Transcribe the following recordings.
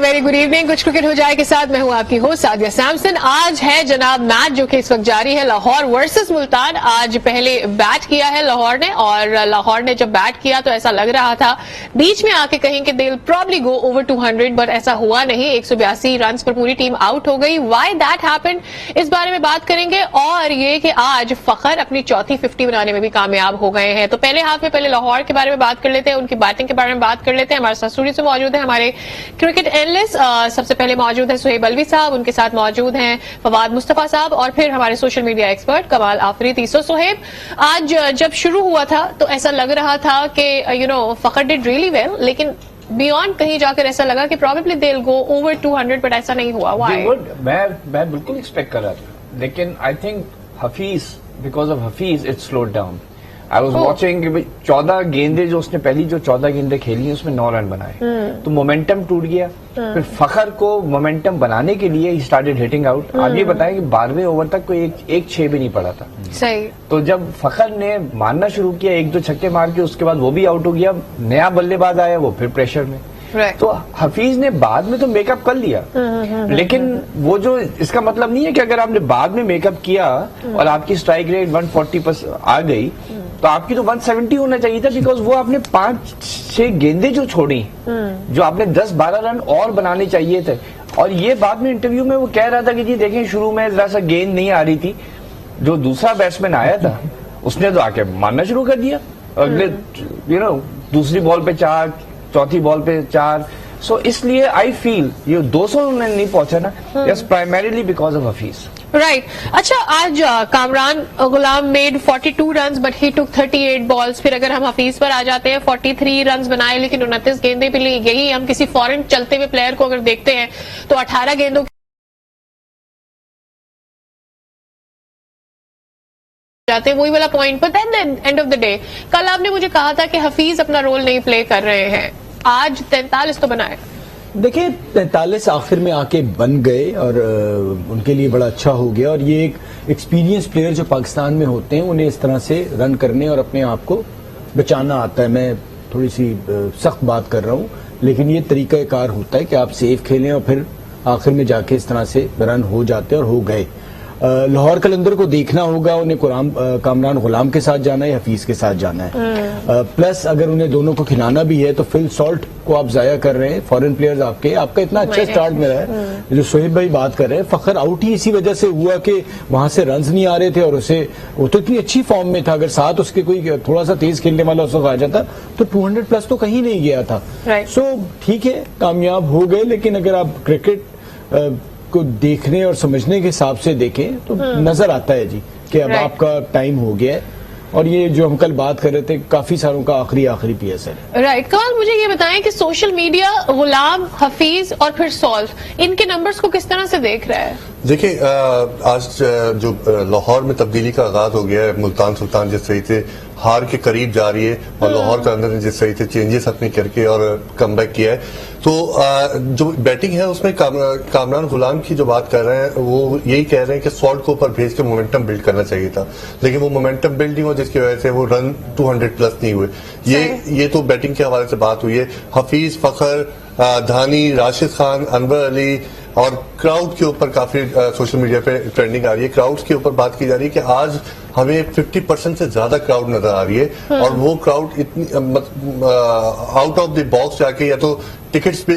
Very good evening. कुछ cricket हो जाए के साथ मैं हूं आपकी होस्ट सादिया सैमसन। आज है जनाब मैच जो कि इस वक्त जारी है, लाहौर वर्सेस मुल्तान। आज पहले बैट किया है लाहौर ने, और लाहौर ने जब बैट किया तो ऐसा लग रहा था बीच में आके कहीं कि they will probably go over 200, but ऐसा हुआ नहीं। 182 रन पर पूरी टीम आउट हो गई। व्हाई दैट हैपेंड, इस बारे में बात करेंगे। और ये कि आज फखर अपनी चौथी 50 बनाने में भी कामयाब हो गए हैं। तो पहले हाफ में पहले लाहौर के बारे में बात कर लेते हैं, उनकी बैटिंग के बारे में बात कर लेते हैं। हमारे साथ स्टूडियो से मौजूद है हमारे क्रिकेट एनालिस्ट। सबसे पहले मौजूद है सुहेब अलवी साहब, उनके साथ मौजूद हैं फवाद मुस्तफा साहब, और फिर हमारे सोशल मीडिया एक्सपर्ट कमाल आफरीदी। सो सुहेब, आज जब शुरू हुआ था तो ऐसा लग रहा था कि फखर डिड रियली वेल, लेकिन बियॉन्ड कहीं जाकर ऐसा लगा कि probably they will go over 200, but ऐसा नहीं हुआ। व्हाई? मैं बिल्कुल एक्सपेक्ट कर रहा था, लेकिन I think Hafeez, because of Hafeez it slowed down. I was watching 14 गेंदे जो उसने पहली जो 14 गेंदे खेली उसमें 9 रन बनाए, तो मोमेंटम टूट गया। फिर फखर को मोमेंटम बनाने के लिए ही स्टार्टेड हिटिंग आउट। आप ये बताएं कि 12वें ओवर तक कोई एक 6 भी नहीं पड़ा था। सही। तो जब फखर ने मारना शुरू किया, 1-2 छक्के मार के, उसके बाद वो भी आउट हो गया। नया बल्लेबाज आया, वो फिर प्रेशर में। तो हफीज ने बाद में तो मेकअप कर लिया, लेकिन वो जो इसका मतलब नहीं है कि अगर आपने बाद में मेकअप किया और आपकी स्ट्राइक रेट 140 आ गई तो आपकी तो 170 होना चाहिए था, बिकॉज वो आपने 5-6 गेंदे जो छोड़ी, जो आपने 10-12 रन और बनाने चाहिए थे। और ये बाद में इंटरव्यू में वो कह रहा था कि जी देखें, शुरू में जरा सा गेंद नहीं आ रही थी, जो दूसरा बैट्समैन आया था उसने तो आके मारना शुरू कर दिया। अगले दूसरी बॉल पे 4, चौथी बॉल पे 4। सो इसलिए आई फील ये 200 नहीं पहुंचा ना, yes, primarily because of Hafeez. Right. अच्छा, आज Kamran Ghulam made 42 runs but he took 38 balls. फिर अगर हम हफीज पर आ जाते हैं, 43 रन्स बनाए लेकिन 29 गेंदे पे ली। यही हम किसी फॉरेन चलते हुए प्लेयर को अगर देखते हैं तो 18 गेंदों जाते हैं, वही वाला पॉइंट। पर then end of the day, कल आपने मुझे कहा था कि हफीज अपना रोल नहीं प्ले कर रहे हैं, आज 43 तो बनाए। देखिए, 43 आखिर में आके बन गए और उनके लिए बड़ा अच्छा हो गया। और ये एक एक्सपीरियंस प्लेयर जो पाकिस्तान में होते हैं, उन्हें इस तरह से रन करने और अपने आप को बचाना आता है। मैं थोड़ी सी सख्त बात कर रहा हूँ, लेकिन ये तरीकाकार होता है कि आप सेफ खेलें और फिर आखिर में जाके इस तरह से रन हो जाते और हो गए। लाहौर कलंदर को देखना होगा, उन्हें कामरान गुलाम के साथ जाना है, हफीज के साथ जाना है। प्लस अगर उन्हें दोनों को खिलाना भी है तो फिल सॉल्ट को आप जाया कर रहे हैं। फॉरेन प्लेयर्स आपका इतना अच्छा स्टार्ट मिला है। जो सोहेब भाई बात कर रहे हैं, फखर आउट ही इसी वजह से हुआ कि वहां से रन्स नहीं आ रहे थे, और वो तो इतनी अच्छी फॉर्म में था। अगर साथ उसके कोई थोड़ा सा तेज खेलने वाला उसको आ जाता तो 200 प्लस तो कहीं नहीं गया था। सो ठीक है, कामयाब हो गए, लेकिन अगर आप क्रिकेट को देखने और समझने के हिसाब से देखें तो नजर आता है जी कि अब आपका टाइम हो गया है। और ये जो हम कल बात कर रहे थे, काफी सारों का आखिरी पीएस है। राइट। कमाल, मुझे ये बताएं कि सोशल मीडिया गुलाम, हफीज और फिर सॉल्ट, इनके नंबर्स को किस तरह से देख रहा है? देखिए, आज जो लाहौर में तब्दीली का आगाज हो गया है, मुल्तान सुल्तान जिस तरीके से हार के करीब जा रही है और लाहौर के अंदर ने जिस तरीके से चेंजेस अपने करके और कमबैक किया है, तो जो बैटिंग है उसमें कामरान गुलाम की जो बात कर रहे हैं वो यही कह रहे हैं कि सॉल्ट को ऊपर भेज के मोमेंटम बिल्ड करना चाहिए था, लेकिन वो मोमेंटम बिल्ड नहीं हुआ, जिसकी वजह से वो रन 200 प्लस नहीं हुए। ये तो बैटिंग के हवाले से बात हुई है। हफीज, फखर, धानी, राशिद खान, अनवर अली और क्राउड के ऊपर काफी सोशल मीडिया पे ट्रेंडिंग आ रही है। क्राउड के ऊपर बात की जा रही है कि आज हमें 50% से ज्यादा क्राउड नजर आ रही है, और वो क्राउड इतनी आउट ऑफ द बॉक्स जाके या तो टिकट्स पे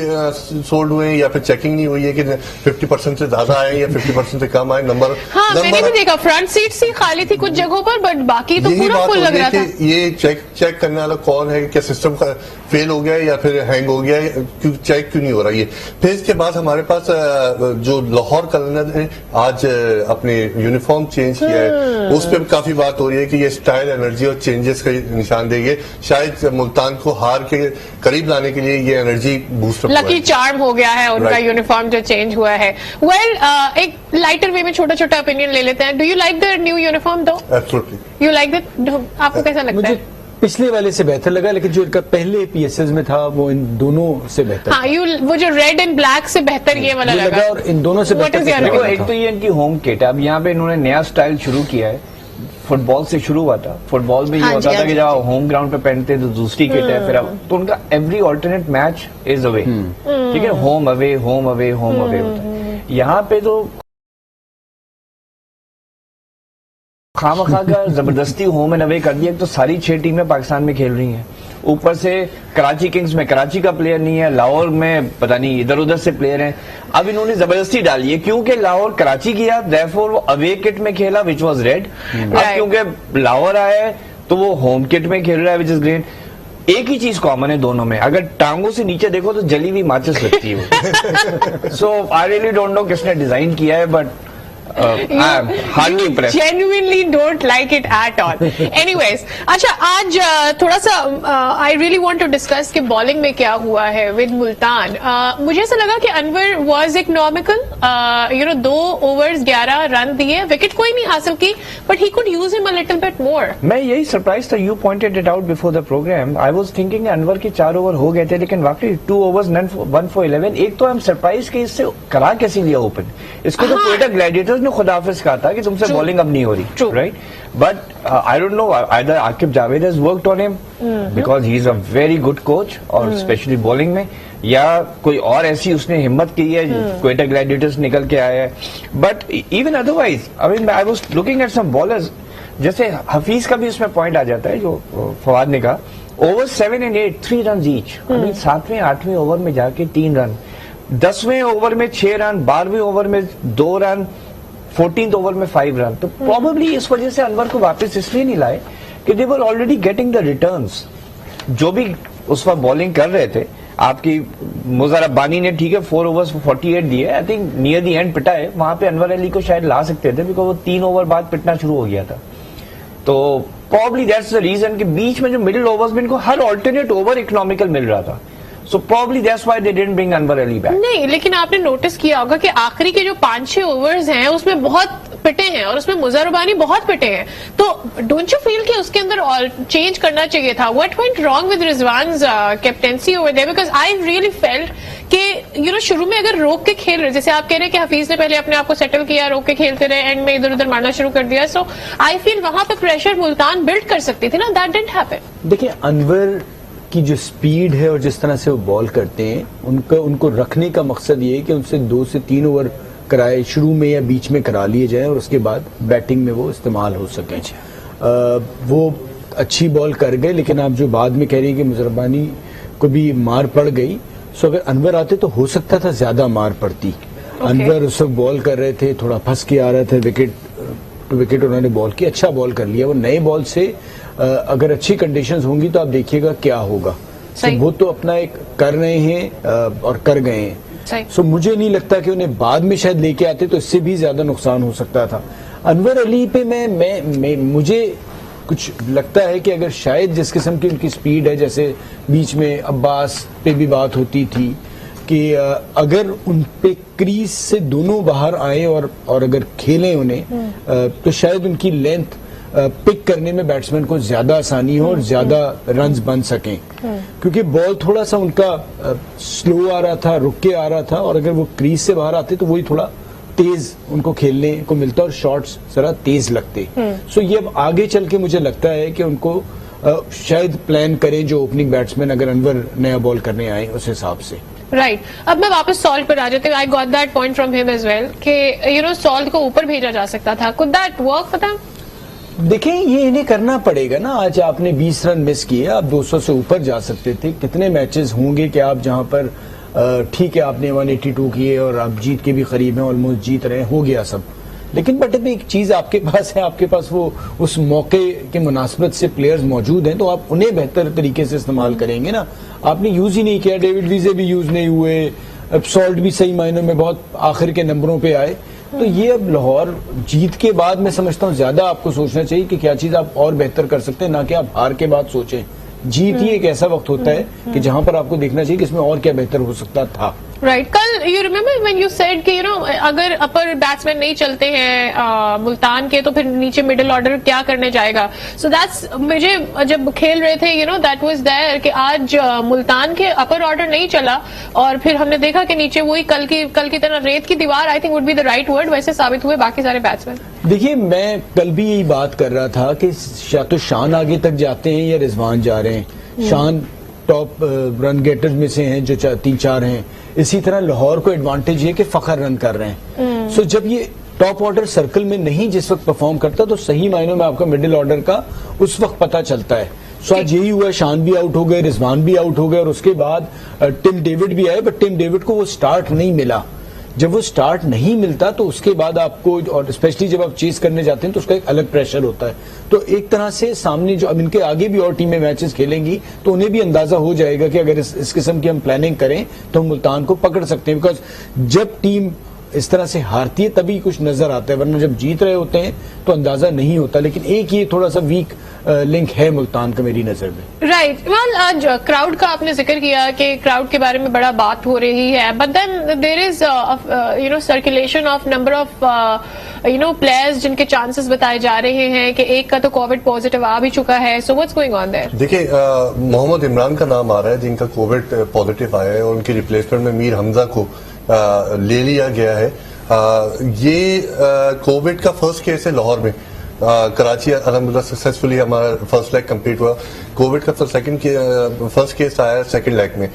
सोल्ड हुए या फिर चेकिंग नहीं हुई है कि 50% से ज्यादा आए या 50% से कम आए। मैंने भी देखा फ्रंट सीट ही खाली थी कुछ जगहों पर, बट बाकी तो पूरा फुल लग रहा था। ये चेक करने वाला कौन है, क्या सिस्टम का फेल हो गया है या फिर हैंग हो गया है, चेक क्यों नहीं हो रहा है। फिर इसके बाद हमारे पास जो लाहौर कलंदर ने आज अपने यूनिफॉर्म चेंज किया है, उस पर काफी बात हो रही है कि ये स्टाइल, एनर्जी और चेंजेस का निशान देंगे। शायद मुल्तान को हार के करीब लाने के लिए ये एनर्जी बूस्टर, लकी चार्म हो गया है उनका यूनिफॉर्म जो चेंज हुआ है। एक लाइटर वे में छोटा छोटा ओपिनियन ले लेते हैं। Do you like the new uniform दो? एब्सोल्युटली। You like it? आपको कैसा लगता है? पिछले वाले से बेहतर लगा, लेकिन जो इनका पहले पीएसएस में था वो इन दोनों से बेहतर। हाँ, वो जो रेड एंड ब्लैक से बेहतर ये वाला लगा, और इन दोनों से बेहतर। एक तो ये इनकी होम किट है, अब यहाँ पे इन्होंने नया स्टाइल शुरू किया है। फुटबॉल से शुरू हुआ था। फुटबॉल में ये होता था कि जब होम ग्राउंड पे पहनते तो दूसरी किट है, फिर अब तो उनका every alternate match is away, ठीक है, home away home away home away होता है। यहाँ पे तो खामखा का जबरदस्ती होम एंड अवे कर दिया। तो सारी 6 टीमें पाकिस्तान में खेल रही हैं, ऊपर से कराची किंग्स में कराची का प्लेयर नहीं है, लाहौर में पता नहीं इधर उधर से प्लेयर हैं। अब इन्होंने जबरदस्ती डाली है क्योंकि लाहौर कराची किया, देयरफॉर वो अवे किट में खेला विच वाज रेड। अब क्योंकि लाहौर आया है तो वो होम किट में खेल रहा है विच इज ग्रेट। एक ही चीज कॉमन है दोनों में, अगर टांगों से नीचे देखो तो जली हुई माचिस लगती है। सो आई रियली डोंट नो किसने डिजाइन किया है, but you genuinely don't like it at all. Anyways, अच्छा आज थोड़ा सा I really want to discuss कि बॉलिंग में क्या हुआ है with मुल्तान। मुझे ऐसा लगा कि Anwar was economical, 2 overs 11 run दिए, विकेट कोई नहीं हासिल की, but he could use him a little bit more. मैं यही सरप्राइज था, you pointed it out before the program. I was thinking Anwar के 4 ओवर हो गए थे, लेकिन वाकई 2 overs 1 for 11। एक तो हम सरप्राइज के इससे करा कैसे लिया ओपन, इसको तो क्वेटा ग्लैडिएटर्स ने खुद हाफिज कहा था कि तुमसे बॉलिंग अब नहीं हो रही, right? But I don't know either Aqib Javed has worked on him because he is a very good coach, और स्पेशली बॉलिंग में, या कोई और ऐसी उसने हिम्मत की है, क्वेटा ग्लैडिएटर्स निकल के आया है। But even otherwise I mean I was looking at some bowlers, जैसे हफीज का भी उसमें पॉइंट आ जाता है जो फवाद ने कहा, over 7 and 8 3 runs each. I mean 7वें 8वें ओवर में जाके 3 रन, 10वें ओवर में 6 रन, 12वें ओवर में 2 रन, 14th ओवर में 5 रन। तो प्रोबेबली इस वजह से अनवर को वापस इसलिए नहीं लाए कि they were already getting the returns. जो भी उस वक्त बॉलिंग कर रहे थे, आपकी मुजर अब्बानी ने ठीक है 4 overs 48 दिए, I think near the end पिटा है, वहां पे अनवर अली को शायद ला सकते थे बिकॉज वो 3 ओवर बाद पिटना शुरू हो गया था। तो प्रोबेबली दैट्स द रीजन कि बीच में जो मिडिल ओवर्स में इनको हर ऑल्टरनेट ओवर इकोनॉमिकल मिल रहा था। So probably that's why they didn't bring Anwar Ali back. नहीं, लेकिन आपने नोटिस किया होगा कि आखिरी के जो 5-6 ओवर्स हैं उसमें बहुत पिटे हैं, और उसमें मुजर रबानी बहुत पिटे हैं। तो डोंट यू फील कि उसके अंदर और चेंज करना चाहिए था? What went wrong with Rizwan's captaincy over there? Because I really felt कि शुरू में अगर रोक के खेल रहे, जैसे आप कह रहे हैं कि हफीज ने पहले अपने आप को सेटल किया, रोक के खेलते रहे, एंड में इधर उधर मारना शुरू कर दिया। सो आई फील वहां पे प्रेशर मुल्तान बिल्ड कर सकती थी ना, दैट डिडंट हैपन। देखिए, अनवर की जो स्पीड है और जिस तरह से वो बॉल करते हैं, उनको रखने का मकसद ये है कि उनसे 2 से 3 ओवर कराए, शुरू में या बीच में करा लिए जाए, और उसके बाद बैटिंग में वो इस्तेमाल हो सके। वो अच्छी बॉल कर गए, लेकिन आप जो बाद में कह रही है कि मुजरबानी को भी मार पड़ गई, सो अगर अनवर आते तो हो सकता था ज्यादा मार पड़ती। अनवर उस वक्त बॉल कर रहे थे, थोड़ा फंस के आ रहे थे, विकेट टू विकेट उन्होंने बॉल की, अच्छा बॉल कर लिया। वो नए बॉल से अगर अच्छी कंडीशंस होंगी तो आप देखिएगा क्या होगा। तो वो तो अपना एक कर रहे हैं और कर गए हैं। सो मुझे नहीं लगता कि उन्हें बाद में शायद लेके आते तो इससे भी ज्यादा नुकसान हो सकता था। अनवर अली पे मुझे कुछ लगता है कि अगर शायद जिस किस्म की उनकी स्पीड है, जैसे बीच में अब्बास पे भी बात होती थी कि अगर उन पे क्रीज से दोनों बाहर आए और अगर खेलें उन्हें, तो शायद उनकी लेंथ पिक करने में बैट्समैन को ज्यादा आसानी हो और ज्यादा रन्स बन सकें, क्योंकि बॉल थोड़ा सा उनका स्लो आ रहा था, रुक के आ रहा था, और अगर वो क्रीज से बाहर आते तो वही थोड़ा तेज उनको खेलने को मिलता और शॉट्स जरा तेज लगते। सो ये अब आगे चल के मुझे लगता है कि उनको शायद प्लान करें जो ओपनिंग बैट्समैन अगर अनवर नया बॉल करने आए उस हिसाब से। राइट अब मैं वापस सॉल्ट पर आ जाती हूँ। I got that point from him as well कि सॉल्ट को ऊपर भेजा जा सकता था। Could that work? पता देखें, ये इन्हें करना पड़ेगा ना। आज आपने 20 रन मिस किए, आप 200 से ऊपर जा सकते थे। कितने मैचेस होंगे कि आप जहां पर ठीक है आपने 182 किए और आप जीत के भी करीब हैं, ऑलमोस्ट जीत रहे हैं, हो गया सब, लेकिन बट एक चीज आपके पास है, आपके पास वो उस मौके के मुनासबत से प्लेयर्स मौजूद हैं, तो आप उन्हें बेहतर तरीके से इस्तेमाल करेंगे ना। आपने यूज ही नहीं किया, डेविड वीजे भी यूज नहीं हुए, अब सॉल्ट भी सही मायनों में बहुत आखिर के नंबरों पे आए। तो ये अब लाहौर जीत के बाद मैं समझता हूँ ज्यादा आपको सोचना चाहिए कि क्या चीज आप और बेहतर कर सकते हैं, ना कि आप हार के बाद सोचें। जीत ही एक ऐसा वक्त होता है कि जहां पर आपको देखना चाहिए कि इसमें और क्या बेहतर हो सकता था। राइट कल you remember when you said कि अगर अपर बैट्समैन नहीं चलते हैं मुल्तान के, तो फिर नीचे मिडिल ऑर्डर क्या करने जाएगा। सो दैट्स मुझे जब खेल रहे थे दैट वाज देयर कि आज मुल्तान के अपर ऑर्डर नहीं चला, और फिर हमने देखा कि नीचे वही कल की तरह रेत की दीवार, I think would be the right word, वैसे साबित हुए बाकी सारे बैट्समैन। देखिए, मैं कल भी यही बात कर रहा था कि या तो शान आगे तक जाते हैं या रिजवान जा रहे हैं। शान टॉप रन गेटर्स में से हैं जो 3-4 हैं। इसी तरह लाहौर को एडवांटेज है कि फखर रन कर रहे हैं। सो जब ये टॉप ऑर्डर सर्कल में नहीं जिस वक्त परफॉर्म करता तो सही मायनों में आपका मिडिल ऑर्डर का उस वक्त पता चलता है। सो आज यही हुआ, शान भी आउट हो गए, रिजवान भी आउट हो गए और उसके बाद टिम डेविड भी आए, बट टिम डेविड को वो स्टार्ट नहीं मिला। जब वो स्टार्ट नहीं मिलता तो उसके बाद आपको, और स्पेशली जब आप चेस करने जाते हैं तो उसका एक अलग प्रेशर होता है। तो एक तरह से सामने जो अब इनके आगे भी और टीमें मैचेस खेलेंगी तो उन्हें भी अंदाजा हो जाएगा कि अगर इस किस्म की हम प्लानिंग करें तो हम मुल्तान को पकड़ सकते हैं। बिकॉज जब टीम इस तरह से हारती है तभी कुछ नजर आता है, वरना जब जीत रहे होते हैं तो अंदाजा नहीं होता। लेकिन एक ये थोड़ा सा वीक लिंक है मुल्तान का मेरी नजर में। राइट। वेल, आज क्राउड का आपने जिक्र किया कि क्राउड के बारे में बड़ा बात हो रही है, but then there is circulation of number of players जिनके चांसेस बताए जा रहे हैं कि एक का तो कोविड पॉजिटिव आ भी चुका है। So what's going on their? देखिए, मोहम्मद इमरान का नाम आ रहा है जिनका कोविड पॉजिटिव आया है और उनकी रिप्लेसमेंट में मीर हमजा को ले लिया गया है। ये कोविड का फर्स्ट केस है लाहौर में। कराची अलहमदुलिल्लाह सक्सेसफुली हमारा फर्स्ट लेग कंप्लीट हुआ। कोविड का फर्स्ट केस आया सेकंड लेग में।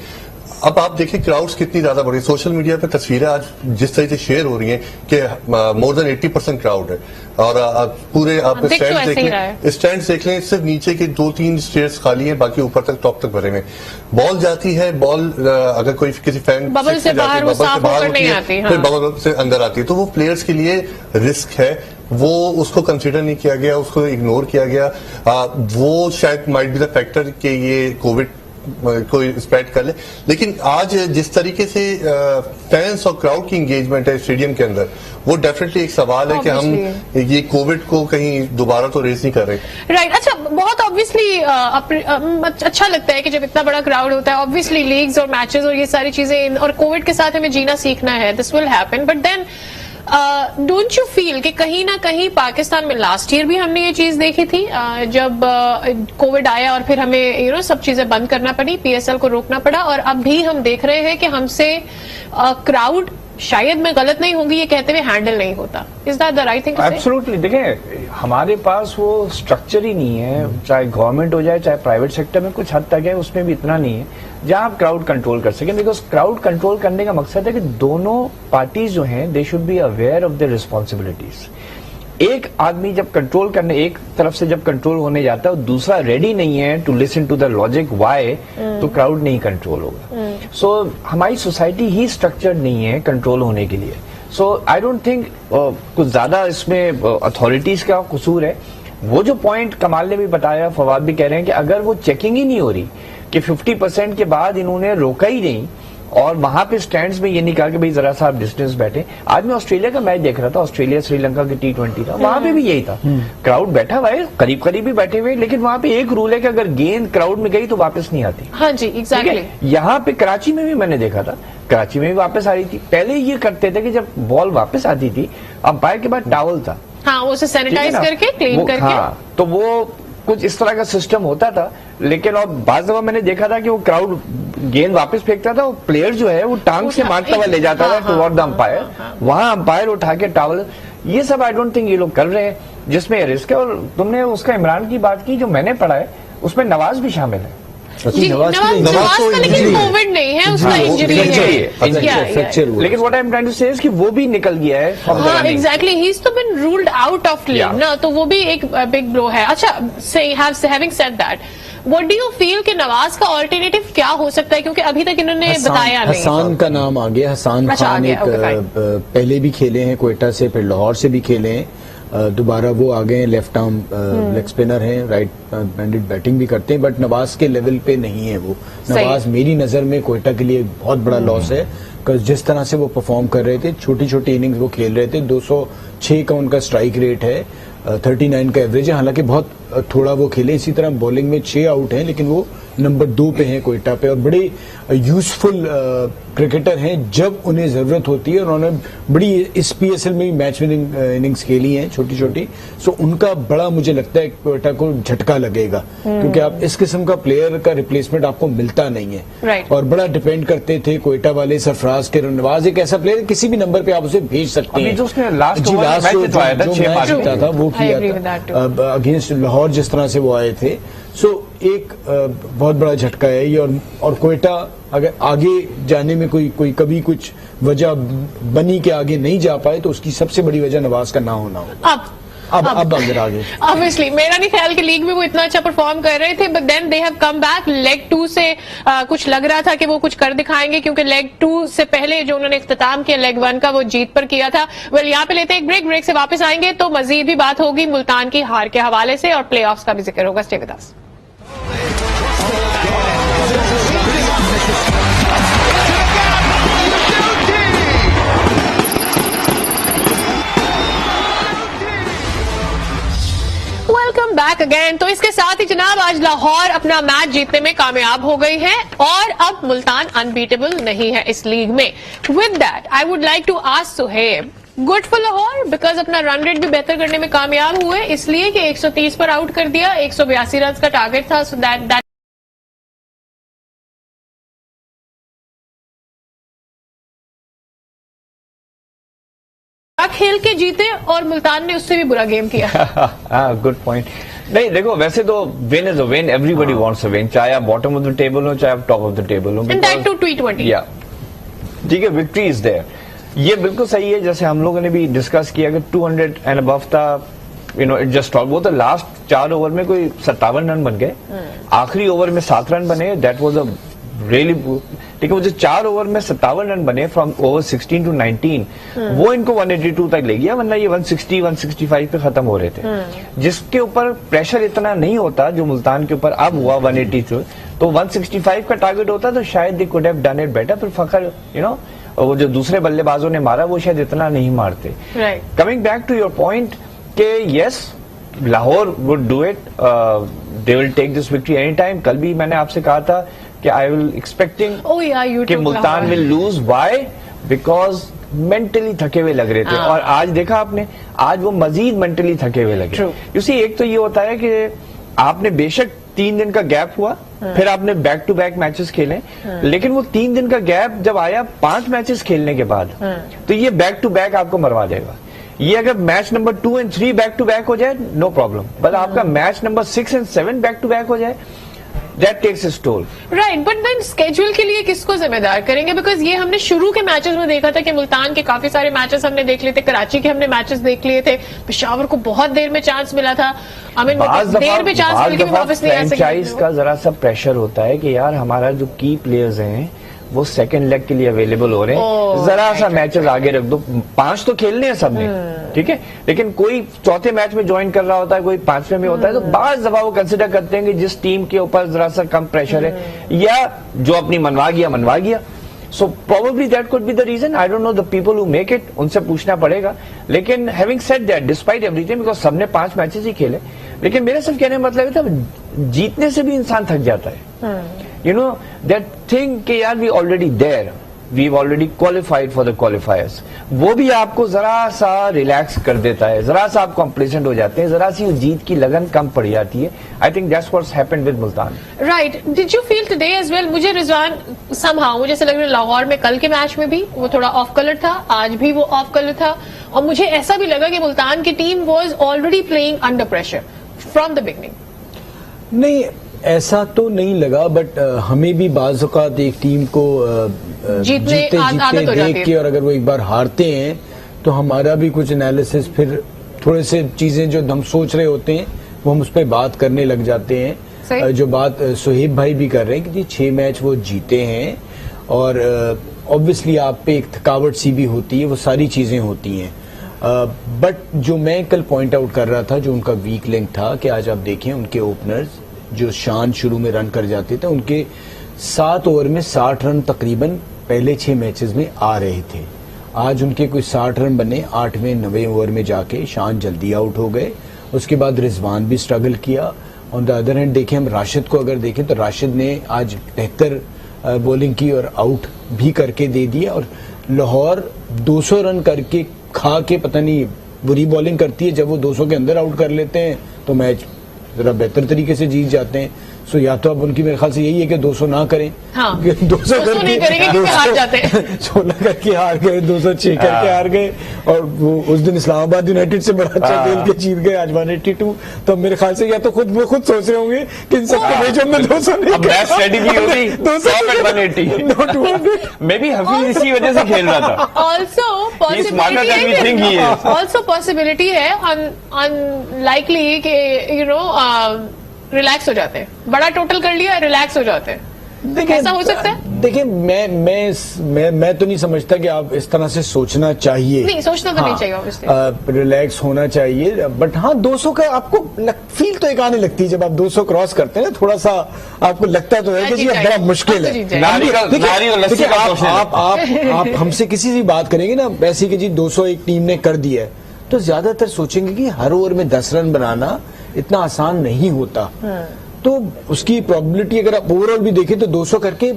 अब आप देखिए क्राउड्स कितनी ज्यादा बढ़ी। सोशल मीडिया पे तस्वीरें आज जिस तरह से शेयर हो रही हैं कि मोर देन 80% क्राउड है और पूरे आप स्टैंड देख लें, सिर्फ नीचे के 2-3 स्टेयर्स खाली हैं, बाकी ऊपर तक टॉप तक भरे हुए। बॉल जाती है, बॉल अगर कोई किसी फैन बबल से बाहर नहीं आती, फिर बबल से अंदर आती है, तो वो प्लेयर्स के लिए रिस्क है। वो उसको कंसीडर नहीं किया गया, उसको इग्नोर किया गया। वो शायद माइट बी द फैक्टर कि ये कोविड कोई स्प्रेड कर ले। लेकिन आज जिस तरीके से फैंस और क्राउड की एंगेजमेंट है स्टेडियम के अंदर, वो डेफिनेटली एक सवाल है कि हम ये कोविड को कहीं दोबारा तो रेस नहीं कर रहे। राइट। अच्छा, बहुत ऑब्वियसली अच्छा लगता है कि जब इतना बड़ा क्राउड होता है, ऑब्वियसली लीग्स और मैचेस और ये सारी चीजें और कोविड के साथ हमें जीना सीखना है, this will happen. But then don't you feel कि कहीं ना कहीं पाकिस्तान में लास्ट ईयर भी हमने ये चीज देखी थी, जब कोविड आया और फिर हमें सब चीजें बंद करना पड़ी, पीएसएल को रोकना पड़ा, और अब भी हम देख रहे हैं कि हमसे क्राउड, शायद मैं गलत नहीं होंगी ये कहते हुए, हैंडल नहीं होता। Is that the right thing? Absolutely. देखिए, हमारे पास वो स्ट्रक्चर ही नहीं है, चाहे गवर्नमेंट हो जाए चाहे प्राइवेट सेक्टर में, कुछ हद तक है, उसमें भी इतना नहीं है जहां आप क्राउड कंट्रोल कर सकें। बिकॉज क्राउड कंट्रोल करने का मकसद है कि दोनों पार्टीज जो हैं they should be aware of the responsibilities. एक आदमी जब कंट्रोल करने, एक तरफ से जब कंट्रोल होने जाता है और दूसरा रेडी नहीं है to listen to the logic why, तो क्राउड नहीं कंट्रोल होगा। सो हमारी सोसाइटी ही स्ट्रक्चर्ड नहीं है कंट्रोल होने के लिए। सो आई डोंट थिंक कुछ ज्यादा इसमें अथॉरिटीज का कसूर है। वो जो पॉइंट कमाल ने भी बताया, फवाद भी कह रहे हैं कि अगर वो चेकिंग ही नहीं हो रही कि 50% के बाद इन्होंने रोका ही नहीं और वहां पे स्टैंड्स में ये नहीं कहा कि भाई जरा सा आप डिस्टेंस बैठे। आज मैं ऑस्ट्रेलिया का मैच देख रहा था, ऑस्ट्रेलिया श्रीलंका की T20 था, वहां पे भी यही था, क्राउड बैठा हुआ है, करीब करीब भी बैठे हुए, लेकिन वहां पे एक रूल है कि अगर गेंद क्राउड में गई तो वापस नहीं आती। हाँ जी, एग्जैक्टली। यहाँ पे कराची में भी मैंने देखा था, कराची में भी वापस आ रही थी। पहले ये करते थे कि जब बॉल वापस आती थी, अंपायर के बाद टॉवल था, हाँ, उसे सैनिटाइज करके, क्लीन करके, हाँ, तो वो कुछ इस तरह का सिस्टम होता था। लेकिन और बाज़ दफा मैंने देखा था कि वो क्राउड गेंद वापस फेंकता था, वो प्लेयर जो है वो टांग से मारता हुआ ले जाता था टुवर्ड द अंपायर, वहां अंपायर उठा के टॉवल, ये सब आई डोंट थिंक ये लोग कर रहे हैं, जिसमें रिस्क है। और तुमने उसका इमरान की बात की, जो मैंने पढ़ा है उसमें नवाज भी शामिल है। नवाज का लेकिन कोविड नहीं है, उसका इंजरी है। लेकिन what I am trying to say is कि वो भी निकल गया है। हाँ, एग्जैक्टली, ही इज तो been ruled out of league ना, तो वो भी एक बिग ब्लो है। अच्छा, having said that, what do you feel कि नवाज का ऑल्टरनेटिव क्या हो सकता है? क्योंकि अभी तक इन्होंने बताया नहीं। हसान का नाम आ गया, हसान खान एक पहले भी खेले हैं क्वेटा से, फिर लाहौर से भी खेले हैं, दोबारा वो आ गए, लेफ्ट आर्म लेग स्पिनर हैं, राइट हैंडेड बैटिंग भी करते हैं, बट नवाज के लेवल पे नहीं है वो। नवाज मेरी नजर में कोयटा के लिए बहुत बड़ा लॉस है, जिस तरह से वो परफॉर्म कर रहे थे, छोटी छोटी इनिंग्स वो खेल रहे थे, 206 का उनका स्ट्राइक रेट है, 39 का एवरेज है, हालांकि बहुत थोड़ा वो खेले। इसी तरह बॉलिंग में 6 आउट हैं, लेकिन वो नंबर 2 पे हैं क्वेटा पे, और बड़े यूजफुल क्रिकेटर हैं जब उन्हें जरूरत होती है। और उन्होंने बड़ी इस PSL में मैच विनिंग इनिंग्स खेली हैं छोटी छोटी। सो उनका बड़ा मुझे लगता है क्वेटा को झटका लगेगा, क्योंकि आप इस किस्म का प्लेयर का रिप्लेसमेंट आपको मिलता नहीं है। Right. और बड़ा डिपेंड करते थे क्वेटा वाले। सरफराज के नवाज एक ऐसा प्लेयर किसी भी नंबर पे आप उसे भेज सकते हैं। जो उसने लास्ट जी, लास्ट मैच जो जितवाया था, 6 मैच जीता था वो I agree with किया that था अगेंस्ट लाहौर, जिस तरह से वो आए थे। सो एक बहुत बड़ा झटका है ये। और क्वेटा अगर आगे जाने में कोई कभी कुछ वजह बनी के आगे नहीं जा पाए, तो उसकी सबसे बड़ी वजह नवाज का ना होना हो। अब अंदर आगे ऑब्वियसली मेरा नहीं ख्याल कि लीग में वो इतना अच्छा परफॉर्म कर रहे थे, but then they have come back. Leg 2 से कुछ लग रहा था कि वो कुछ कर दिखाएंगे, क्योंकि लेग 2 से पहले जो उन्होंने इख्तिताम किया लेग 1 का, वो जीत पर किया था। वेल यहाँ पे लेते हैं एक ब्रेक से वापस आएंगे तो मजीद भी बात होगी मुल्तान की हार के हवाले से, और प्ले ऑफ्स का भी जिक्र होगा। Stay with us. Welcome back again. तो इसके साथ ही जनाब आज लाहौर अपना मैच जीतने में कामयाब हो गई है, और अब मुल्तान अनबीटेबल नहीं है इस लीग में। With that I would like to ask Suhaib, good for Lahore because अपना रन रेट भी बेहतर करने में कामयाब हुए, इसलिए कि 130 पर आउट कर दिया, 182 रन का टारगेट था। सो दैट खेल के जीते, और मुल्तान ने उससे भी बुरा गेम किया। Good point. नहीं देखो, वैसे तो win is a win, everybody wants a win, चाहे आप बॉटम ऑफ द टेबल हो चाहे आप टॉप ऑफ द टेबल हो। And that to T20। या ठीक है, विक्ट्री इज देयर, ये बिल्कुल सही है। जैसे हम लोगों ने भी डिस्कस किया कि 200 एंड अबव था, you know it just all. वो तो लास्ट 4 ओवर में कोई 57 रन बन गए, आखिरी ओवर में 7 रन बने, दैट वाज अ रियली। लेकिन वो जो 4 ओवर में 57 रन बने फ्रॉम ओवर 16 टू 19, वो इनको 182 तक ले गया, वरना ये 160 165 पे खत्म हो रहे थे। जिसके ऊपर प्रेशर इतना नहीं होता जो मुल्तान के ऊपर अब हुआ 182, तो 165 का टारगेट होता तो शायद they could have done it better. फिर फखर यू नो वो जो दूसरे बल्लेबाजों ने मारा वो शायद इतना नहीं मारते। Coming back to your point के yes Lahore would do it, they will take this victory any time. कल भी मैंने आपसे कहा था कि आई विल एक्सपेक्टिंग कि Multan will lose, why because mentally थके हुए लग रहे थे। और आज देखा आपने, आज वो मजीद मेंटली थके हुए लगे। यू सी, एक तो ये होता है कि आपने बेशक 3 दिन का गैप हुआ, फिर आपने बैक टू बैक मैचेस खेले, लेकिन वो 3 दिन का गैप जब आया 5 मैचेस खेलने के बाद, तो ये बैक टू बैक आपको मरवा देगा। ये अगर मैच नंबर 2 और 3 बैक टू बैक हो जाए नो प्रॉब्लम, बट आपका मैच नंबर 6 और 7 बैक टू बैक हो जाए, that takes its toll. Right, but then schedule के लिए किसको जिम्मेदार करेंगे? बिकॉज ये हमने शुरू के मैचेस में देखा था कि मुल्तान के काफी सारे मैचेस हमने देख लिए थे, कराची के हमने मैचेस देख लिए थे, पेशावर को बहुत देर में चांस मिला था, देर में चांस मिल के भी वापस नहीं आ सके। फ्रेंचाइज का जरा सा प्रेशर होता है कि यार हमारा जो की प्लेयर्स हैं वो सेकंड लेग के लिए अवेलेबल हो रहे हैं, जरा सा मैचेस आगे रख दो। 5 तो खेलने हैं सबने, ठीक है, लेकिन कोई चौथे मैच में ज्वाइन कर रहा होता है, कोई 5वें में होता है, तो बाज दफा वो कंसिडर करते हैं कि जिस टीम के ऊपर जरा सा कम प्रेशर है या जो अपनी मनवा गया। So probably that could be the reason. I don't know the people who make it, उनसे पूछना पड़ेगा। लेकिन having said that, despite everything, because सबने 5 मैचेस ही खेले, लेकिन मेरे सिर्फ कहने का मतलब है जीतने से भी इंसान थक जाता है। यू नो दैट थिंग कि यार we already there, we already qualified for the qualifiers, वो भी आपको जरा सा रिलैक्स कर देता है, जरा सा आप कॉम्प्लेसेंट हो जाते हैं, जरा सी जीत की लगन कम पड़ जाती है। I think that's what's happened with Multan. Right, did you feel today as well? मुझे रिजवान समहाउ मुझे ऐसा लग रहा है लाहौर में कल के मैच में भी वो थोड़ा ऑफ कलर था, आज भी वो ऑफ कलर था, और मुझे ऐसा भी लगा कि मुल्तान की team was already playing under pressure from the beginning. नहीं, ऐसा तो नहीं लगा, बट हमें भी बाज़ औक़ात एक टीम को जीते देख के, और अगर वो एक बार हारते हैं तो हमारा भी कुछ एनालिसिस, फिर थोड़े से चीजें जो हम सोच रहे होते हैं वो हम उस पर बात करने लग जाते हैं। जो बात सुहेब भाई भी कर रहे हैं कि 6 मैच वो जीते हैं, और ऑब्वियसली आप पे एक थकावट सी भी होती है, वो सारी चीजें होती हैं। बट जो मैं कल पॉइंट आउट कर रहा था, जो उनका वीक लिंक था, कि आज आप देखें उनके ओपनर्स जो शान शुरू में रन कर जाते थे, उनके 7 ओवर में 60 रन तकरीबन पहले 6 मैचेस में आ रहे थे। आज उनके कोई 60 रन बने 8वें 9वें ओवर में जाके, शान जल्दी आउट हो गए, उसके बाद रिजवान भी स्ट्रगल किया। ऑन द अदर हैंड देखें हम राशिद को अगर देखें तो राशिद ने आज बेहतर बॉलिंग की और आउट भी करके दे दिया। और लाहौर 200 रन करके खा के पता नहीं बुरी बॉलिंग करती है, जब वो 200 के अंदर आउट कर लेते हैं तो मैच जरा बेहतर तरीके से जीत जाते हैं। सो या तो अब उनकी मेरे ख्याल से यही है कि 200 ना करें। हाँ। 200 नहीं करेंगे क्योंकि हार जाते हैं। 16 करके हार गए, 206 करके हार गए, और वो उस दिन इस्लामाबाद यूनाइटेड से बड़ा अच्छा खेल के जीत गए आज 182। तो मेरे ख्याल से या तो वो खुद सोच रहे होंगे कि इन सबके मैचों में 200 नहीं मे बी हफीज इसी वजह से खेल रहा था। ऑल्सो पॉसिबिलिटी है अनलाइकली कि रिलैक्स हो जाते हैं, बड़ा टोटल कर लिया रिलैक्स हो जाते हैं। देखिए ऐसा हो सकता है। देखिए मैं तो नहीं समझता कि आप इस तरह से सोचना चाहिए। नहीं सोचना तो नहीं चाहिए ऑब्वियसली, रिलैक्स होना चाहिए। बट हाँ 200 का आपको फील तो एक आने लगती है जब आप 200 क्रॉस करते हैं ना, थोड़ा सा आपको लगता तो है कि ये बड़ा मुश्किल है। देखिए आप हमसे किसी से बात करेंगे ना ऐसी कि जी 200 एक टीम ने कर दिया है, तो ज्यादातर सोचेंगे कि हर ओवर में 10 रन बनाना इतना आसान नहीं होता। तो उसकी प्रोबेबिलिटी अगर आप ओवरऑल भी देखें तो 200 करके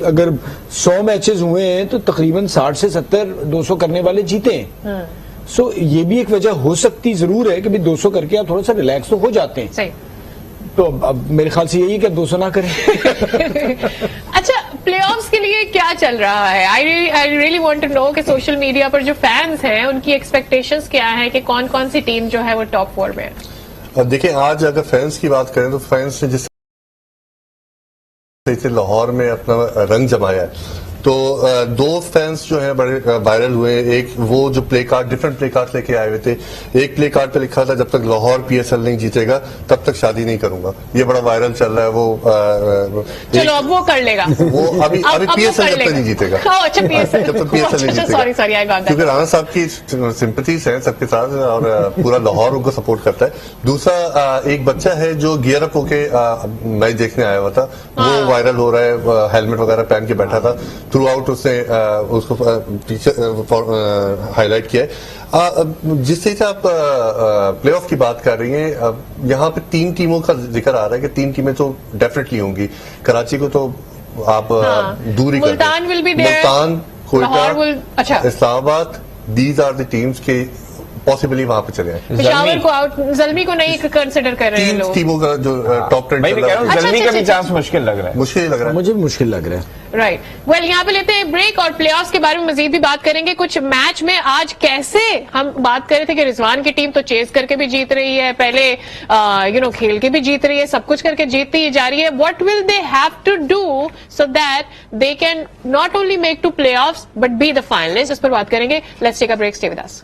अगर 100 मैचेस हुए हैं तो तकरीबन 60 से 70 200 करने वाले जीते हैं। सो ये भी एक वजह हो सकती जरूर है कि भाई 200 करके आप थोड़ा सा रिलैक्स तो हो जाते हैं। सही। तो अब मेरे ख्याल से यही है कि 200 ना करें। अच्छा प्लेऑफ्स के लिए क्या चल रहा है? I really want to know कि सोशल मीडिया पर जो फैंस हैं उनकी एक्सपेक्टेशंस क्या है कि कौन कौन सी टीम जो है वो टॉप 4 में है। देखिए आज अगर फैंस की बात करें तो फैंस ने जिस लाहौर में अपना रंग जमाया है, तो दो फैंस जो हैं बड़े वायरल हुए। एक वो जो play card different play card लेके आए हुए थे। एक प्ले कार्ड पे लिखा था जब तक लाहौर पीएसएल नहीं जीतेगा तब तक शादी नहीं करूंगा। ये बड़ा वायरल चल रहा है। वो चलो अब वो कर लेगा, वो अभी पीएसएल जब तक नहीं जीतेगा। अच्छा पीएसएल जब तक पीएसएल नहीं जीतेगा। Sorry I got that. क्योंकि राणा साहब की सिंपैथीज हैं सबके साथ और पूरा लाहौर उनको सपोर्ट करता है। दूसरा एक बच्चा है जो गियर अप होके मैच देखने आया हुआ था, वो वायरल हो रहा है। हेलमेट वगैरह पहन के बैठा था, थ्रू आउट उसने उसको पीछे हाईलाइट किया है। जिस तरह से आप प्लेऑफ की बात कर रही हैं, यहाँ पे 3 टीमों का जिक्र आ रहा है कि 3 टीमें तो डेफिनेटली होंगी। कराची को तो आप दूर ही कर Multan will be there, Multan, Quetta, अच्छा Islamabad, these are the teams के पॉसिबली वहां पे चले हैं। पेशावर को आउट, जल्मी को नहीं कंसिडर कर रहे हैं लोग। 3 टीमों का जो टॉप 10 चल रहा है, जल्मी का भी चांस मुश्किल लग रहा है। मुश्किल लग रहा है, मुझे भी मुश्किल लग रहा है। राइट वेल यहाँ पे लेते हैं ब्रेक और प्लेऑफ्स के बारे में मजीद भी बात करेंगे। कुछ मैच में आज कैसे हम बात कर रहे थे कि रिजवान की टीम तो चेस करके भी जीत रही है, पहले खेल के भी जीत रही है, सब कुछ करके जीतती जा रही है। What will they have to do so that they can not only make to playoffs but be the finalist, इस पर बात करेंगे। Let's take a break, stay with us.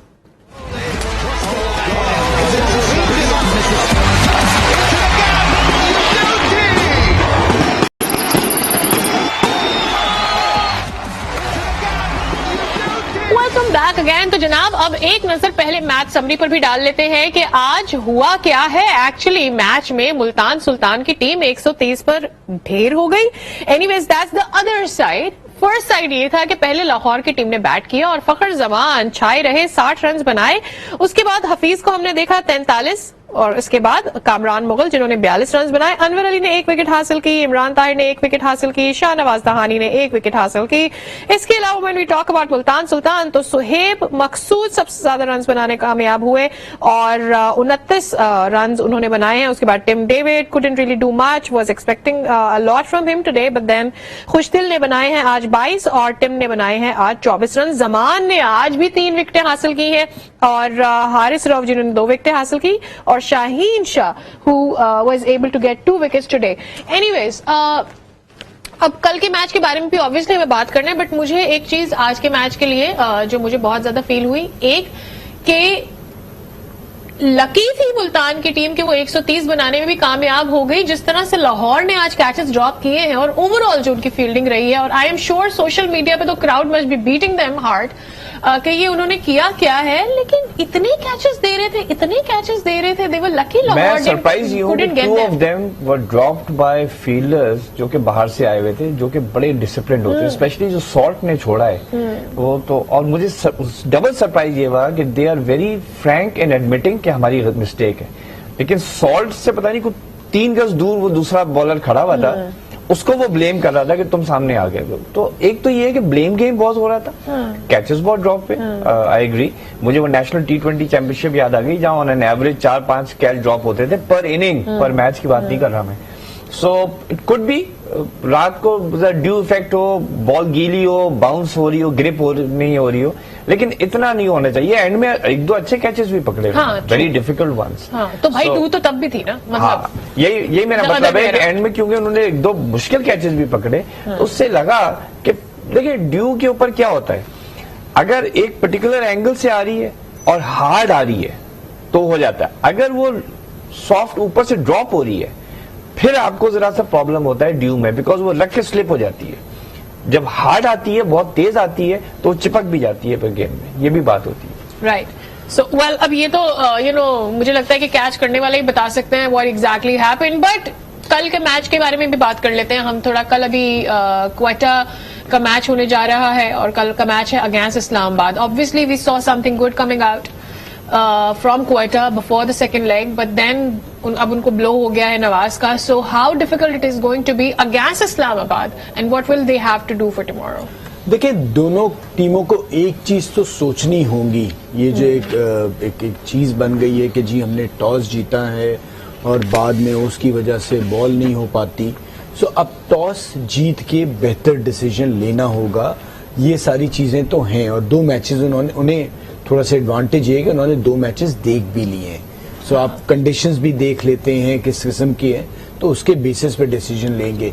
Back again. तो जनाब अब एक नजर पहले मैच समरी पर भी डाल लेते हैं कि आज हुआ क्या है। एक्चुअली मैच में मुल्तान सुल्तान की टीम 130 पर ढेर हो गई। Anyways that's the other side. First side ये था कि पहले लाहौर की टीम ने बैट किया और फखर जमान छाए रहे, 60 रन बनाए। उसके बाद हफीज को हमने देखा 43 और इसके बाद कामरान मुगल जिन्होंने 42 रन बनाए। अनवर अली ने 1 विकेट हासिल की, इमरान ताहिर ने 1 विकेट हासिल की, शाहनवाज दहानी ने 1 विकेट हासिल की। इसके अलावा when we talk about Multan Sultan तो सुहेब मकसूद सबसे ज्यादा रन बनाने कामयाब हुए और 29 रन उन्होंने बनाए हैं। उसके बाद Tim David couldn't really do much, was expecting a lot from him today but then Khushdil ने बनाए हैं आज 22 और टिम ने बनाए हैं आज 24 रन। जमान ने आज भी 3 विकेटें हासिल की हैं और हारिस रऊफ जिन्होंने 2 विकेटें हासिल की और Shaheen Shah who was able to get 2 wickets today. Anyways, अब कल के मैच के बारे में भी ऑब्वियसली हमें बात करना है बट मुझे एक चीज आज के मैच के लिए जो मुझे बहुत ज्यादा फील हुई, एक के लकी थी मुल्तान की टीम कि वो 130 बनाने में भी कामयाब हो गई। जिस तरह से लाहौर ने आज कैचेस ड्रॉप किए हैं और ओवरऑल जो उनकी फील्डिंग रही है, और I am sure social media पे तो crowd must be beating them hard कि ये उन्होंने किया क्या है, लेकिन इतने कैचेस दे रहे थे दे वर लकी। मैं सरप्राइज ये हूं कि 2 of them were dropped by fielders जो कि बाहर से आए हुए थे, जो कि बड़े डिसिप्लिन्ड होते हैं, स्पेशली जो सॉल्ट ने छोड़ा है वो तो। और मुझे डबल सरप्राइज ये हुआ कि they are very frank in admitting कि हमारी मिस्टेक है। लेकिन सॉल्ट से पता नहीं कुछ 3 गज दूर वो दूसरा बॉलर खड़ा हुआ था, उसको वो ब्लेम कर रहा था कि तुम सामने आ गए। तो एक तो ये है कि ब्लेम गेम बहुत हो रहा था, कैचेस बहुत ड्रॉप पे। आई एग्री, मुझे वो नेशनल T20 चैंपियनशिप याद आ गई जहां on an average 4-5 catch drop होते थे पर इनिंग, पर मैच की बात नहीं कर रहा मैं। सो इट कुड बी रात को ड्यू इफेक्ट हो, बॉल गीली हो, बाउंस हो रही हो, ग्रिप नहीं हो रही हो, लेकिन इतना नहीं होना चाहिए। एंड में 1-2 अच्छे कैचेस भी पकड़े, वेरी डिफिकल्ट वंस। तो भाई 2 तो तब भी थी ना, मतलब हाँ, यही मेरा मतलब है कि एंड में क्योंकि उन्होंने 1-2 मुश्किल कैचेस भी पकड़े, उससे लगा कि देखिए ड्यू के ऊपर क्या होता है, अगर एक पर्टिकुलर एंगल से आ रही है और हार्ड आ रही है तो हो जाता है, अगर वो सॉफ्ट ऊपर से ड्रॉप हो रही है फिर आपको जरा सा प्रॉब्लम होता है ड्यू में, बिकॉज वो लग के स्लिप हो जाती है। जब हार्ड आती है, बहुत तेज आती है, तो चिपक भी जाती है फिर गेम में, ये भी बात होती है। राइट। सो वेल, अब ये तो मुझे लगता है कि कैच करने वाले ही बता सकते हैं व्हाट एग्जैक्टली हैपेंड, बट कल के मैच के बारे में भी बात कर लेते हैं हम थोड़ा। कल अभी क्वेटा का मैच होने जा रहा है और कल का मैच है against Islamabad. Obviously we saw something good coming out from Quetta before the second leg, but then अब उनको blow हो गया है नवाज का। So how difficult it is going to be against Islamabad and what will they have to do for tomorrow? देखिए, दोनों टीमों को एक चीज तो सोचनी होगी। ये जो एक चीज बन गई है कि जी हमने टॉस जीता है और बाद में उसकी वजह से बॉल नहीं हो पाती, सो अब टॉस जीत के बेहतर डिसीजन लेना होगा। ये सारी चीजें तो हैं और 2 मैचेस उन्हें थोड़ा सा एडवांटेज है कि उन्होंने 2 मैचेस देख भी लिए हैं। सो आप कंडीशंस भी देख लेते हैं किस किस्म की है, तो उसके बेसिस पे डिसीजन लेंगे।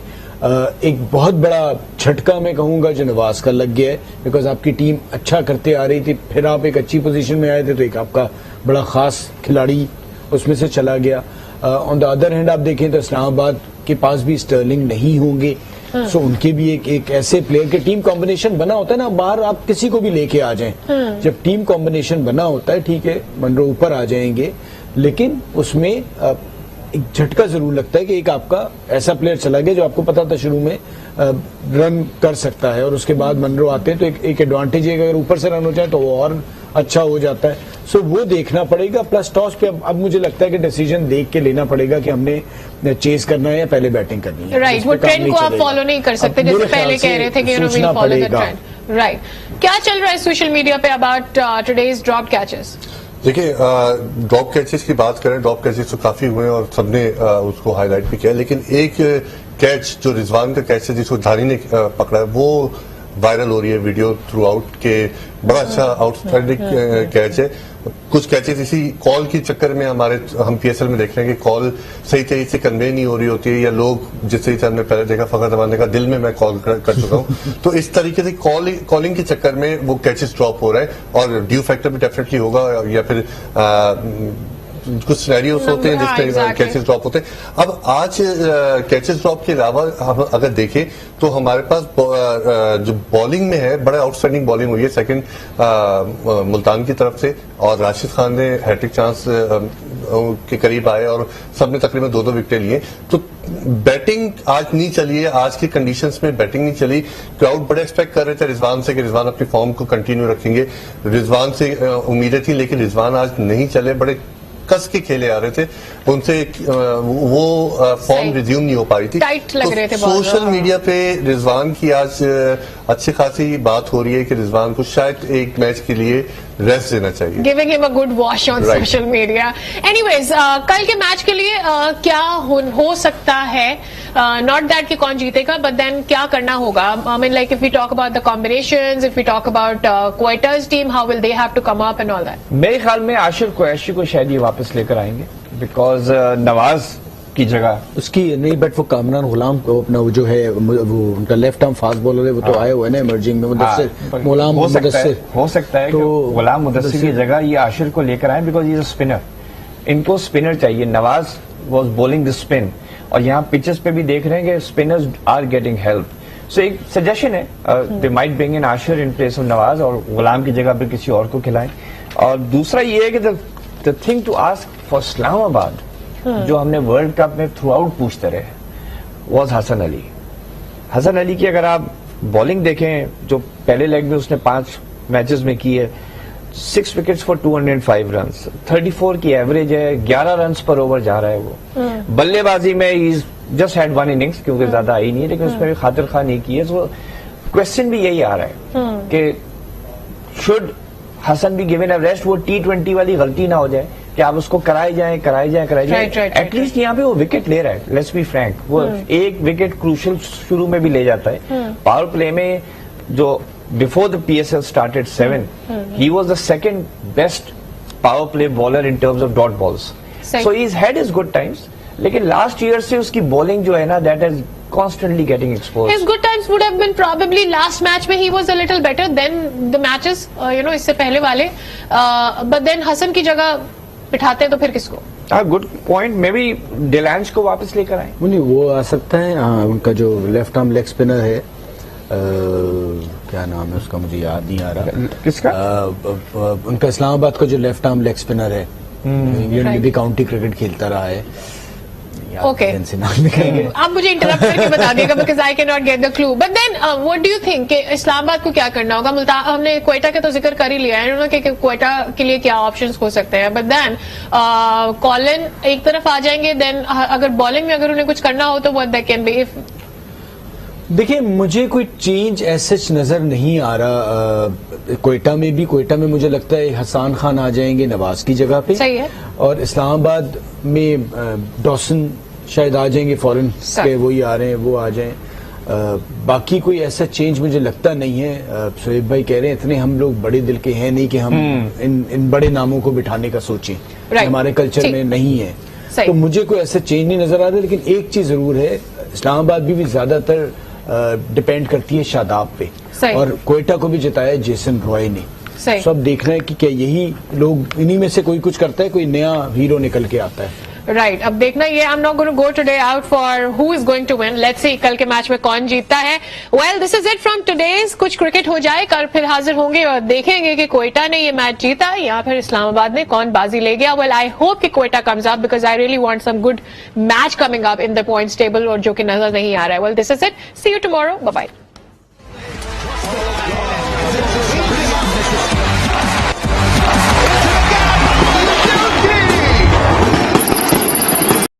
एक बहुत बड़ा झटका मैं कहूंगा जो नवाज का लग गया है, बिकॉज आपकी टीम अच्छा करते आ रही थी, फिर आप एक अच्छी पोजीशन में आए थे, तो एक आपका बड़ा खास खिलाड़ी उसमें से चला गया। ऑन द अदर हैंड आप देखें तो इस्लामाबाद के पास भी स्टर्लिंग नहीं होंगे, सो उनके भी एक ऐसे प्लेयर के टीम कॉम्बिनेशन बना होता है ना, बाहर आप किसी को भी लेके आ जाएं, जब टीम कॉम्बिनेशन बना होता है, ठीक है मनरो ऊपर आ जाएंगे, लेकिन उसमें एक झटका जरूर लगता है कि एक आपका ऐसा प्लेयर चला गया जो आपको पता था शुरू में रन कर सकता है, और उसके बाद मनरो आते हैं तो एक एडवांटेज है कि अगर ऊपर से रन हो जाए तो वो और अच्छा हो जाता है। सो वो देखना पड़ेगा। प्लस टॉस पे अब मुझे लगता है कि डिसीजन देख के लेना पड़ेगा कि हमने चेस करना है या पहले बैटिंग करनी है। राइट, वो ट्रेंड को आप फॉलो नहीं कर सकते जैसे पहले कह रहे थे कि we follow the trend. Right, क्या चल रहा है सोशल मीडिया पे अबाउट टुडेज ड्रॉप कैचेस? देखिए, ड्रॉप कैचेस की बात करें, ड्रॉप कैचेस तो काफी हुए और सबने उसको हाईलाइट भी किया, लेकिन एक कैच जो रिजवान का कैच है जिसको धानी ने पकड़ा है, वो वायरल हो रही है वीडियो थ्रू आउट के, बड़ा अच्छा आउटस्टैंडिंग कैच है। कुछ कैचेस इसी कॉल के चक्कर में हम PSL में देख रहे हैं कि कॉल सही तरीके से कन्वे नहीं हो रही होती है, या लोग जिस तरीके से हमने पहले देखा फखर जमान ने कहा दिल में मैं कॉल कर चुका हूं तो इस तरीके से कॉलिंग के चक्कर में वो कैचेस ड्रॉप हो रहा है, और ड्यू फैक्टर भी डेफिनेटली होगा, या फिर कुछ सिनेरियोस होते हैं जिसमें कैचेस ड्रॉप होते हैं। अब आज कैचेस ड्रॉप के अलावा हम अगर देखें तो हमारे पास जो बॉलिंग में है, बड़ा आउटस्टैंडिंग बॉलिंग हुई है सेकंड मुल्तान की तरफ से, और राशिद खान ने हैट्रिक चांस के करीब आए और सबने तकरीबन 2-2 विकेट लिए। तो बैटिंग आज नहीं चली है, आज की कंडीशंस में बैटिंग नहीं चली। क्राउड बड़े एक्सपेक्ट कर रहे थे रिजवान से कि रिजवान अपनी फॉर्म को कंटिन्यू रखेंगे, रिजवान से उम्मीदें थी, लेकिन रिजवान आज नहीं चले, बड़े कस के खेले आ रहे थे, उनसे वो फॉर्म रिज्यूम नहीं हो पा रही थी। टाइट लग रहे थे सोशल मीडिया पे रिजवान की आज अच्छी खासी बात हो रही है कि रिजवान को शायद एक मैच के लिए रेस्ट देना चाहिए। Giving him a good wash on social media. Anyways, कल के मैच के लिए क्या हो सकता है, नॉट दैट कि कौन जीतेगा, बट देन क्या करना होगा? I mean like if we talk about the combinations, if we talk about Quetta's team, how will they have to come up and all that? मेरे ख्याल में आशिर कुरैशी को शायद ये वापस लेकर आएंगे, बिकॉज नवाज की जगह उसकी नहीं, बट वो कामरान गुलाम को अपना वो जो है वो उनका लेफ्ट आर्म फास्ट बॉलर है, वो तो आए हुए ना इमर्जिंग में, गुलाम मुदस्सिर हो सकता है तो गुलाम मुदस्सिर की जगह ये आशिर को लेकर आए, बिकॉज ये स्पिनर, इनको स्पिनर चाहिए। Nawaz was bowling the spin, और यहाँ पिचेस पे भी देख रहे हैं कि स्पिनर्स आर गेटिंग हेल्प। सो एक सजेशन है, they might bring in Ashir in place of Nawaz, और गुलाम की जगह पे किसी और को खिलाएं। और दूसरा ये है कि the thing to ask for Islamabad, जो हमने वर्ल्ड कप में थ्रू आउट पूछते रहे, वॉज हसन अली। हसन अली की अगर आप बॉलिंग देखें, जो पहले लेग में उसने 5 मैचेस में की है, 6 विकेट्स फॉर 205 रन्स, 34 की एवरेज है, 11 रन्स पर ओवर जा रहा है वो। बल्लेबाजी में इज जस्ट हैड 1 इनिंग्स, क्योंकि ज्यादा आई नहीं है, लेकिन उसमें भी खातिर खा नहीं की है। तो क्वेश्चन भी यही आ रहा है कि should Hasan be given a rest, वो T20 वाली गलती ना हो जाए कि आप उसको कराए जाए। एटलीस्ट यहाँ पे वो विकेट ले रहा है, लेट्स बी फ्रैंक, वो एक विकेट क्रूशियल शुरू में भी ले जाता है। पावर प्ले में जो before the PSL started 7, he was the second best power play bowler in terms of dot balls, so he had his good times. लेकिन लास्ट ईयर से उसकी बॉलिंग जो है ना, that is constantly getting exposed. His good times would have been probably last match में he was a little better than the matches, इससे पहले वाले, but then हसन की जगह बिठाते तो फिर किसको? गुड पॉइंट, मे बी डिलैंज को वापस लेकर आए। नहीं, वो आ सकता है। उनका जो लेफ्ट आर्म लेग स्पिनर है, क्या नाम है उसका, मुझे याद नहीं आ रहा। किसका? उनका इस्लामाबाद का जो लेफ्ट आर्म लेग स्पिनर है, इंग्लैंड में भी काउंटी क्रिकेट खेलता रहा है। Okay. आप मुझे इंटरप्ट करके बता दिएगा, because I can not get the clue. But then what do you think कि इस्लामाबाद को क्या करना होगा? मुल्तान, हमने क्वेटा का तो जिक्र कर ही लिया है कि क्वेटा के लिए क्या ऑप्शंस हो सकते हैं, बट देन कॉलिन एक तरफ आ जाएंगे, देन अगर बॉलिंग में अगर उन्हें कुछ करना हो तो व्हाट दैट कैन बी। देखिए, मुझे कोई चेंज ऐसे नजर नहीं आ रहा। क्वेटा में मुझे लगता है हसन खान आ जाएंगे नवाज की जगह पे, सही है। और इस्लामाबाद में डॉसन शायद आ जाएंगे, फॉरेन के वही आ रहे हैं, वो आ जाएं। बाकी कोई ऐसा चेंज मुझे लगता नहीं है। शोएब भाई कह रहे हैं, इतने हम लोग बड़े दिल के हैं नहीं कि हम इन बड़े नामों को बिठाने का सोचें, हमारे कल्चर में नहीं है। तो मुझे कोई ऐसा चेंज नहीं नजर आ रहा। लेकिन एक चीज जरूर है, इस्लामाबाद भी ज्यादातर डिपेंड करती है शादाब पे, और क्वेटा को भी जिताया जेसन रॉय ने। सब देखना है कि क्या यही लोग, इन्हीं में से कोई कुछ करता है, कोई नया हीरो निकल के आता है। राइट, अब देखना ये, I am not going to go today out for who is going to win, let's see कल के मैच में कौन जीतता है। Well, this is it from today's कुछ क्रिकेट हो जाए, कल फिर हाजिर होंगे और देखेंगे कि क्वेटा ने ये मैच जीता या फिर इस्लामाबाद ने कौन बाजी ले गया। वेल, आई होप कि Quetta comes up, because I really want some good match coming up in the points table, और जो कि नजर नहीं आ रहा है। Well, this is it, see you tomorrow, bye bye.